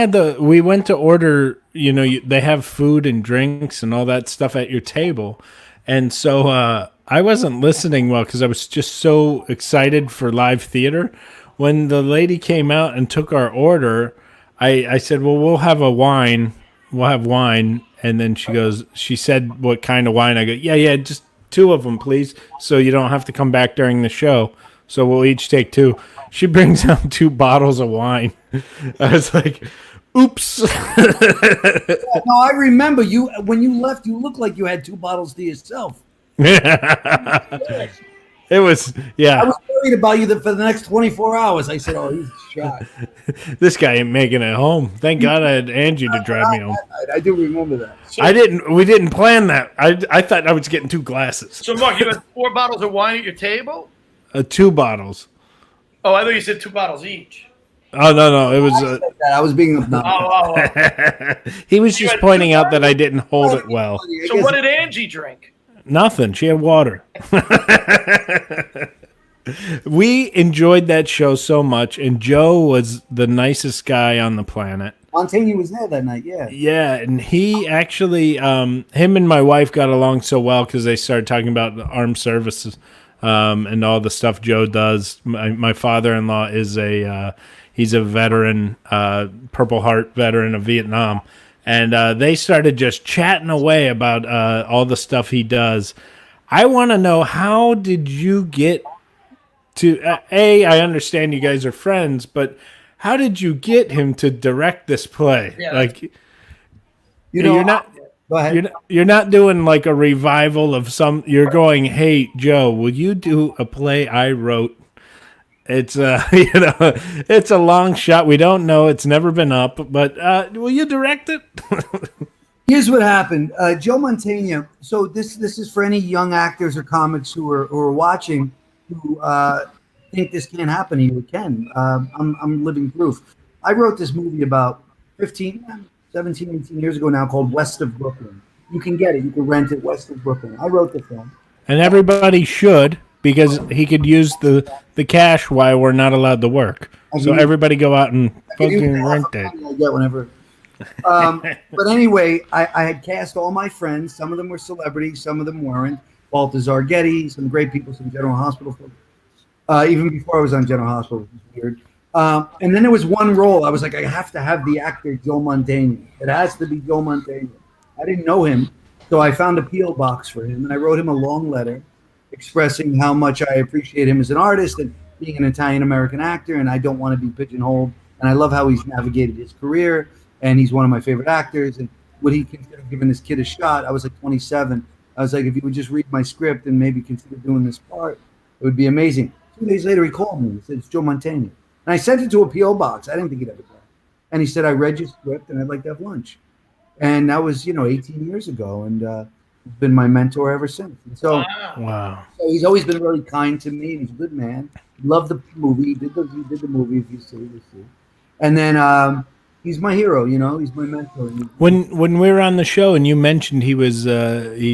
went to order, they have food and drinks and all that stuff at your table. And so I wasn't listening well because I was just so excited for live theater. When the lady came out and took our order, I said, well, we'll have a wine. We'll have wine. And then she said, what kind of wine? I go, yeah, just 2 of them, please. So you don't have to come back during the show. So we'll each take 2. She brings out 2 bottles of wine. I was like, oops. No, I remember you. When you left, you looked like you had 2 bottles to yourself. It was, yeah. I was worried about you for the next 24 hours. I said, oh, he's shot. This guy ain't making it home. Thank God I had Angie to drive me home. I do remember that. We didn't plan that. I thought I was getting 2 glasses. So, Mark, you had 4 bottles of wine at your table? 2 bottles. Oh, I thought you said 2 bottles each. Oh, no. It was. I was being obnoxious. He was just pointing out that I didn't hold it well. So, what did Angie drink? Nothing. She had water. We enjoyed that show so much, and Joe was the nicest guy on the planet. Montaigne was there that night, yeah. Yeah, and he actually, him and my wife got along so well because they started talking about the armed services and all the stuff Joe does. My father-in-law is he's a veteran, Purple Heart veteran of Vietnam. And they started just chatting away about all the stuff he does. I want to know, how did you get to I understand you guys are friends, but how did you get him to direct this play? Yeah, Like, You know, you're not. go ahead. You're not doing like a revival of some. You're going, hey Joe, will you do a play I wrote? It's it's a long shot. We don't know. It's never been up, but will you direct it? Here's what happened. Joe Mantegna. So this is for any young actors or comics who are watching, who think this can't happen to you. It can. I'm living proof. I wrote this movie about 17, 18 years ago now, called West of Brooklyn. You can get it. You can rent it, West of Brooklyn. I wrote the film. And everybody should, because he could use the cash while we're not allowed to work. So everybody go out and fucking rent it. I get whenever. But anyway, I had cast all my friends. Some of them were celebrities, some of them weren't. Walter Zargetti, some great people, some General Hospital folks. Even before I was on General Hospital, which was weird. And then there was one role. I was like, I have to have the actor Joe Mantegna. It has to be Joe Mantegna. I didn't know him, so I found a P.O. box for him, and I wrote him a long letter expressing how much I appreciate him as an artist and being an Italian-American actor, and I don't want to be pigeonholed. And I love how he's navigated his career, and he's one of my favorite actors. And would he consider giving this kid a shot? I was like 27. I was like, if you would just read my script and maybe consider doing this part, it would be amazing. 2 days later, he called me. He said, it's Joe Mantegna. And I sent it to a P.O. box. I didn't think he'd ever go. And he said, I read your script, and I'd like to have lunch. And that was, 18 years ago. And he's been my mentor ever since. And so, Wow. so he's always been really kind to me. He's a good man. Loved the movie. He did the movie, if you see. And then he's my hero, he's my mentor. When we were on the show and you mentioned he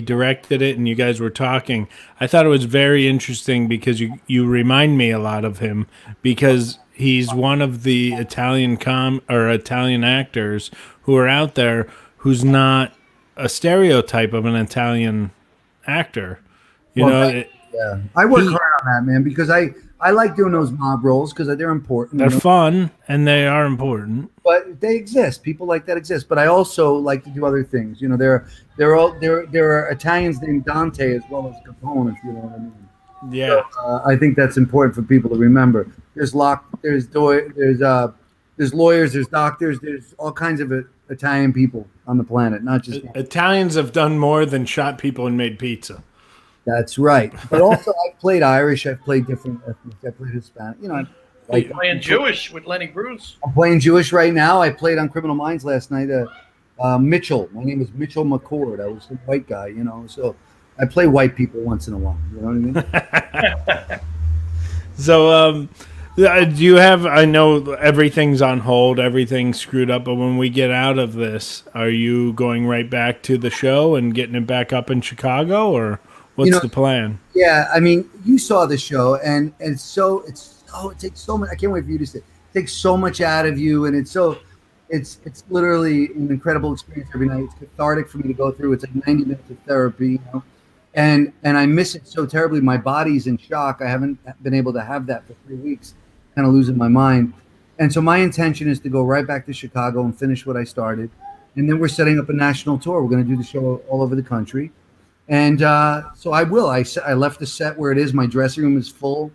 directed it and you guys were talking, I thought it was very interesting because you remind me a lot of him, because he's one of the Italian Italian actors who are out there who's not a stereotype of an Italian actor. Yeah, I work hard on that, man, because I like doing those mob roles because they're important. They're fun and they are important. But they exist. People like that exist. But I also like to do other things. There are Italians named Dante as well as Capone, if you know what I mean. Yeah. So, I think that's important for people to remember. There's lawyers, there's doctors, there's all kinds of Italian people on the planet, not just Italians have done more than shot people and made pizza. That's right. But also, I've played Irish. I've played different ethnics. I've played Hispanic. Like playing Jewish with Lenny Bruce. I'm playing Jewish right now. I played on Criminal Minds last night. Mitchell. My name is Mitchell McCord. I was a white guy, So I play white people once in a while. You know what I mean? So, do you have? I know everything's on hold, everything's screwed up. But when we get out of this, are you going right back to the show and getting it back up in Chicago, or what's the plan? Yeah, I mean, you saw the show, and it takes so much. I can't wait for you to see it. It takes so much out of you, and it's literally an incredible experience every night. It's cathartic for me to go through. It's like 90 minutes of therapy, and I miss it so terribly. My body's in shock. I haven't been able to have that for 3 weeks, kind of losing my mind. And so my intention is to go right back to Chicago and finish what I started, and then we're setting up a national tour. We're going to do the show all over the country. And so I will. I left the set where it is. My dressing room is full.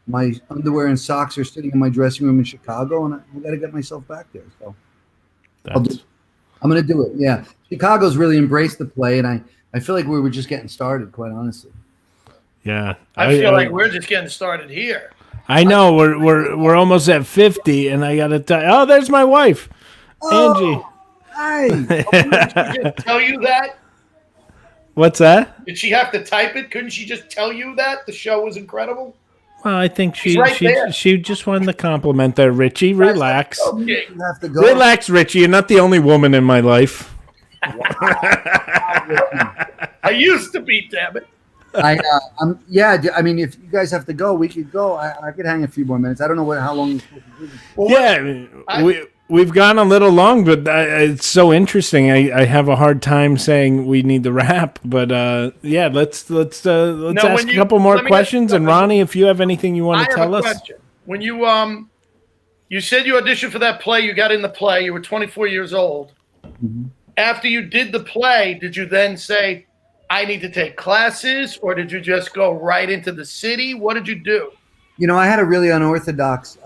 My underwear and socks are sitting in my dressing room in Chicago, and I got to get myself back there. So I'm going to do it. Yeah, Chicago's really embraced the play, and I feel like we were just getting started, quite honestly. Yeah, I feel like we're just getting started here. I know we're almost at 50, and I got to tell. Oh, there's my wife, Angie. Hi. Did she just tell you that? What's that? Did she have to type it? Couldn't she just tell you that the show was incredible? Well, I think she there. she just wanted the compliment there, Richie. Relax. Okay. You have to go. Relax, Richie. You're not the only woman in my life. I used to be, damn it. I mean, if you guys have to go, we could go. I could hang a few more minutes. I don't know how long you're supposed to do this. Well, we've gone a little long, but it's so interesting. I have a hard time saying we need to wrap, but yeah, let's ask a couple more questions. And Ronnie, if you have anything you want to tell us. Question. When you said you auditioned for that play, you got in the play, you were 24 years old. Mm-hmm. After you did the play, did you then say, I need to take classes, or did you just go right into the city? What did you do? You know, I had a really unorthodox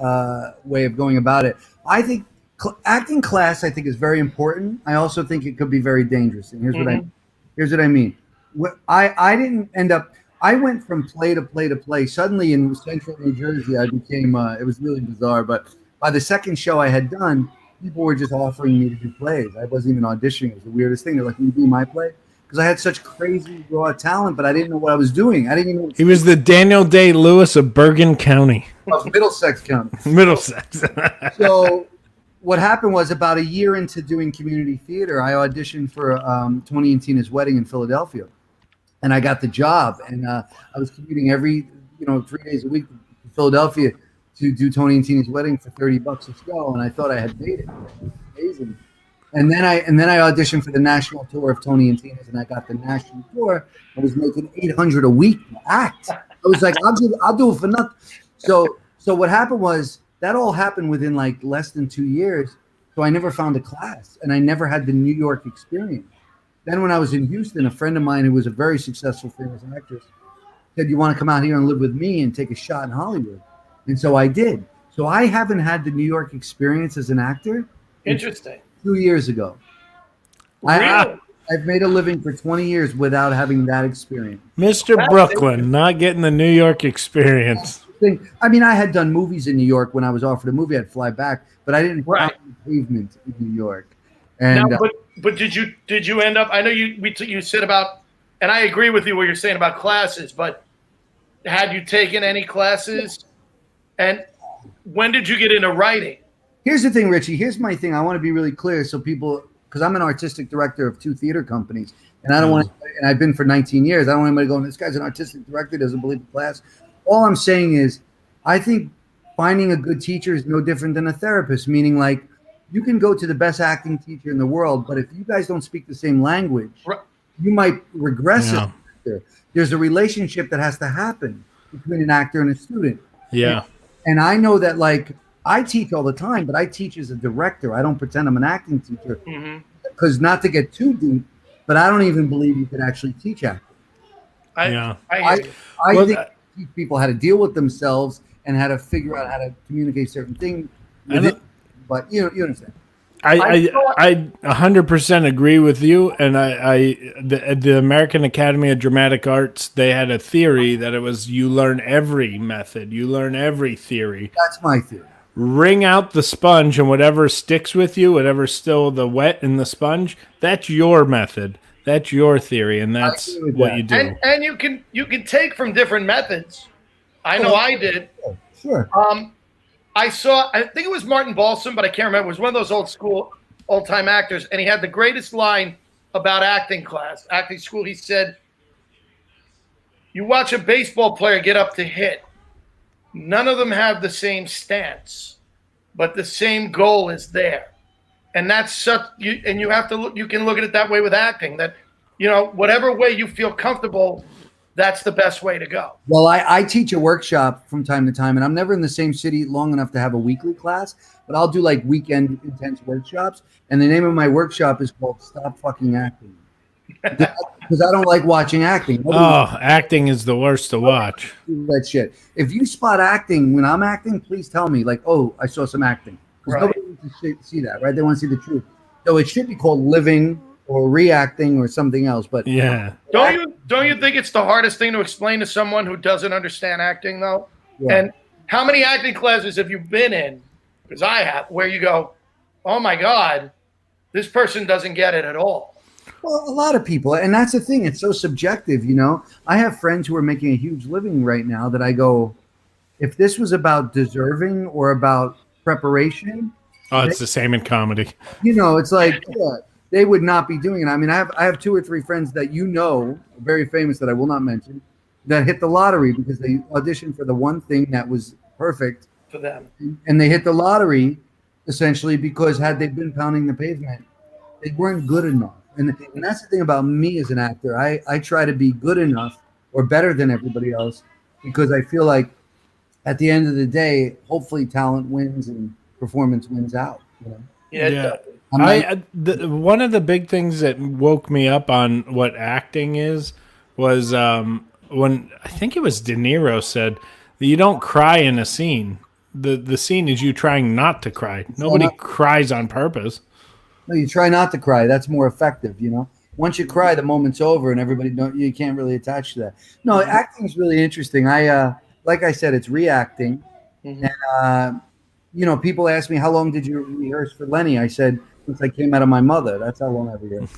way of going about it. I think acting class, I think, is very important. I also think it could be very dangerous. And here's what I mean. I didn't end up. I went from play to play to play. Suddenly in central New Jersey, I became. It was really bizarre. But by the second show I had done, people were just offering me to do plays. I wasn't even auditioning. It was the weirdest thing. They're like, "Can you do my play?" Because I had such crazy raw talent, but I didn't know what I was doing. I didn't even know. He was the Daniel Day-Lewis of Bergen County. Of Middlesex County. Middlesex. So what happened was about a year into doing community theater, I auditioned for Tony and Tina's Wedding in Philadelphia. And I got the job. And I was commuting every, 3 days a week to Philadelphia to do Tony and Tina's Wedding for $30 a show. And I thought I had made it. It was amazing. And then I auditioned for the national tour of Tony and Tina's, and I got the national tour. I was making $800 a week to act. I was like, I'll do it for nothing. So what happened was that all happened within like less than 2 years. So I never found a class, and I never had the New York experience. Then when I was in Houston, a friend of mine who was a very successful famous actress said, "You want to come out here and live with me and take a shot in Hollywood?" And so I did. So I haven't had the New York experience as an actor. Interesting. 2 years ago. Really? I've made a living for 20 years without having that experience. Mr. Brooklyn, not getting the New York experience. I mean, I had done movies in New York. When I was offered a movie, I'd fly back, but I didn't Right. find the pavement in New York. And Now, but did you end up? I know you said about, and I agree with you what you're saying about classes. But had you taken any classes? And when did you get into writing? here's the thing, Richie. Here's my thing. I want to be really clear so people, because I'm an artistic director of 2 theater companies, and I don't want to, and I've been for 19 years. I don't want anybody going, "This guy's an artistic director, doesn't believe in class." All I'm saying is, I think finding a good teacher is no different than a therapist, meaning like you can go to the best acting teacher in the world, but if you guys don't speak the same language, you might regress as an actor. There's a relationship that has to happen between an actor and a student. Yeah. And I know that, like, I teach all the time, but I teach as a director. I don't pretend I'm an acting teacher because not to get too deep, but I don't even believe you could actually teach acting. I think teach people how to deal with themselves and how to figure out how to communicate certain things. But you understand. I 100% agree with you, and the American Academy of Dramatic Arts, they had a theory that it was you learn every method, you learn every theory. That's my theory. Wring out the sponge, and whatever sticks with you, whatever's still the wet in the sponge, that's your method, that's your theory, and that's what you do. And you can take from different methods. I know I did. Sure. I think it was Martin Balsam, but I can't remember. It was one of those old time actors, and he had the greatest line about acting school. He said, "You watch a baseball player get up to hit. None of them have the same stance, but the same goal is there." And that's such and you have to look. You can look at it that way with acting. That whatever way you feel comfortable, that's the best way to go. Well, I teach a workshop from time to time, and I'm never in the same city long enough to have a weekly class, but I'll do like weekend intense workshops. And the name of my workshop is called Stop Fucking Acting. Because I don't like watching acting. Acting is the worst to watch. That shit. If you spot acting when I'm acting, please tell me, like, "Oh, I saw some acting." Because nobody wants to see that, right? They want to see the truth. So it should be called living or reacting or something else. But yeah, don't you think it's the hardest thing to explain to someone who doesn't understand acting, though? Yeah. And how many acting classes have you been in? Because I have, where you go, "Oh my God, this person doesn't get it at all." Well, a lot of people, and that's the thing. It's so subjective, I have friends who are making a huge living right now that I go, if this was about deserving or about preparation. Oh, it's the same in comedy. It's like, they would not be doing it. I mean, I have 2 or 3 friends that very famous that I will not mention, that hit the lottery because they auditioned for the one thing that was perfect for them. And they hit the lottery essentially because had they been pounding the pavement, they weren't good enough. And that's the thing about me as an actor. I try to be good enough or better than everybody else because I feel like at the end of the day, hopefully talent wins and performance wins out. Yeah. One of the big things that woke me up on what acting was when I think it was De Niro said that you don't cry in a scene. The scene is you trying not to cry. Nobody cries on purpose. No, you try not to cry. That's more effective, you know. Once you cry, the moment's over, and you can't really attach to that. No, acting is really interesting. Like I said, it's reacting, and you know, people ask me how long did you rehearse for Lenny? I said since I came out of my mother. That's how long I rehearsed.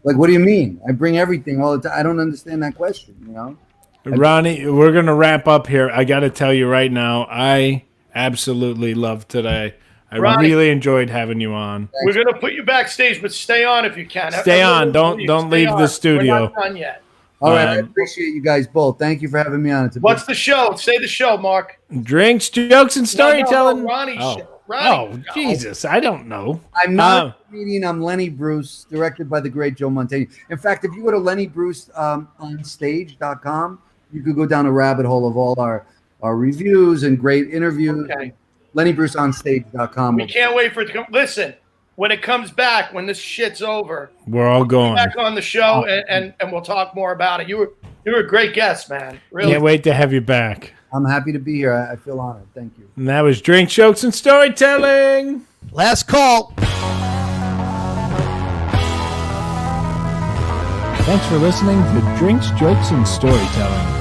Like, what do you mean? I bring everything all the time. I don't understand that question, you know. Ronnie, we're gonna wrap up here. I got to tell you right now, I absolutely loved today. I really enjoyed having you on. We're gonna put you backstage, but stay on if you can. Stay on. Don't leave the studio. We're not done yet. All right, I appreciate you guys both. Thank you for having me on. What's the show? Say the show, Mark. Drinks, jokes, and storytelling. No, Ronnie's show. Jesus, I don't know. I'm not a comedian. I'm Lenny Bruce, directed by the great Joe Mantegna. In fact, if you go to LennyBruceOnStage.com, you could go down a rabbit hole of all our reviews and great interviews. Okay. LennyBruceOnStage.com. We can't wait for it to come. Listen, when it comes back, when this shit's over, we're all going back on the show and we'll talk more about it. You were a great guest, man. Really. Can't wait to have you back. I'm happy to be here. I feel honored. Thank you. And that was Drinks, Jokes, and Storytelling. Last call. Thanks for listening to Drinks, Jokes, and Storytelling.